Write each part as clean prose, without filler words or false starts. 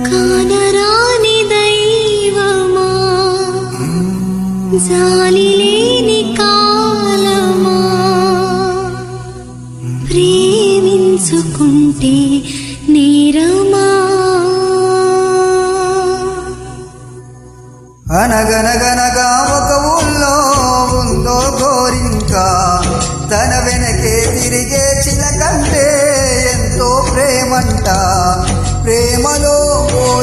కానరాని దైవమా జాలి లేని కాలమా ప్రేమించుకుంటే నేరమా అనగనగనగా ఒక ఊళ్ళో ఉందో గోరింక తన వెనకే తిరిగే చిలకంటే ఎంతో ప్రేమంట ప్రేమలో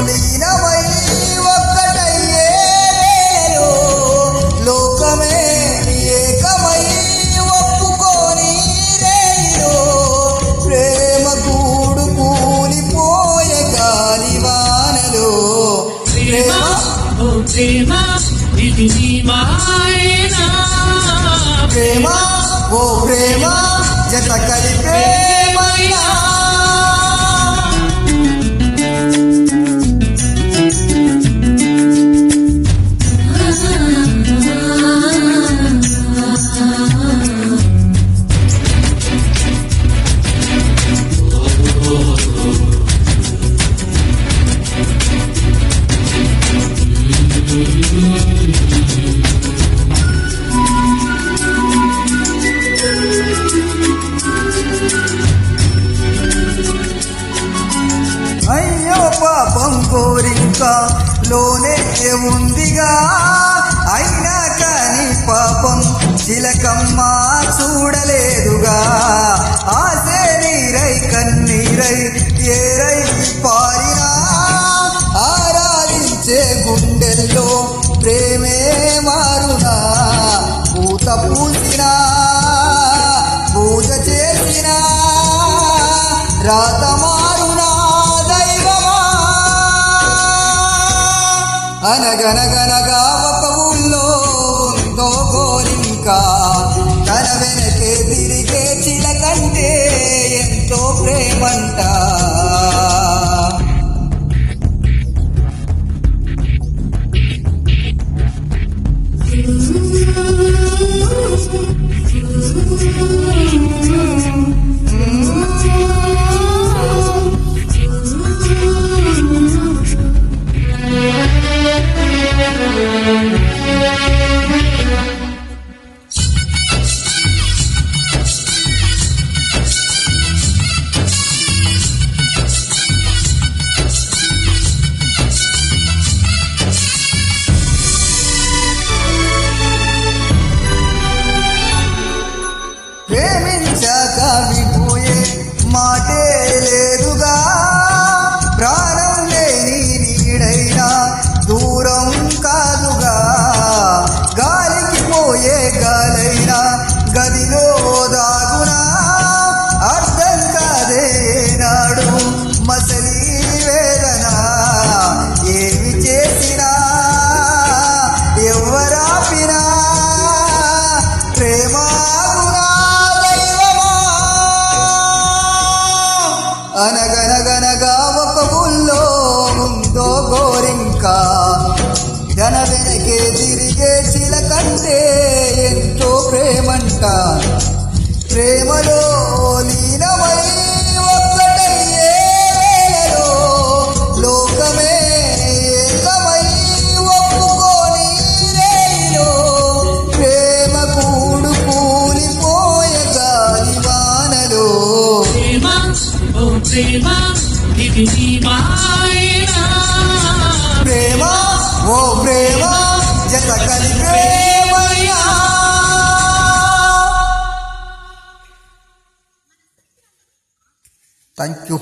లీనమై ఒక్కటయ్యే లోకమే ఏకమై ఒప్పుకొని రేలో ప్రేమ గూడు కూలిపోయే గాలివానలో ప్రేమ ఇది నీ మాయనా ప్రేమ ఓ ప్రేమ జత కలిపేమైనా అయ్యో పాపం కోరిక లోనే ఉందిగా అయినా కాని పాపం చిలకమ్మ చూడలేదుగా ఆసే నీరై కన్నీరై ఏరై పారినా ఆరాధించే గుండెల్లో ప్రేమే మారునా పూత పూసినా పూజ చేసినా రాత మారునా అనగనగనగా ఒక ఊళ్ళో ఉందో గోరింక తన వెనకే తిరిగే చిలకంటే ఎంతో ప్రేమంట ప్రేమించాక విపోయే మాటే లేదుగా ప్రాణం లేని నీడైనా దూరం కాదుగా గాలికి పోయే గాలైనా గదిలో దాగునా అర్థం కాదే నాడు మసలి వేదన ఏమి చేసినా ఎవరాపినా ప్రేమ అనగనగనగా ఒక ఊళ్ళో ఉందో గోరింక జన వెనకే తిరిగే చిలకంటే ఎంతో ప్రేమంట ప్రేమలో లీనమై ఒక్కటయ్యే లోకమే ఏకమై ఒప్పుకొని రేలో ప్రేమ కూడు కూలిపోయే గాలివానలో ప్రేమ ఇది నీ మాయనా ప్రేమ ఓ ప్రేమ జత కలిపేమైనా థ్యాంక్ యూ.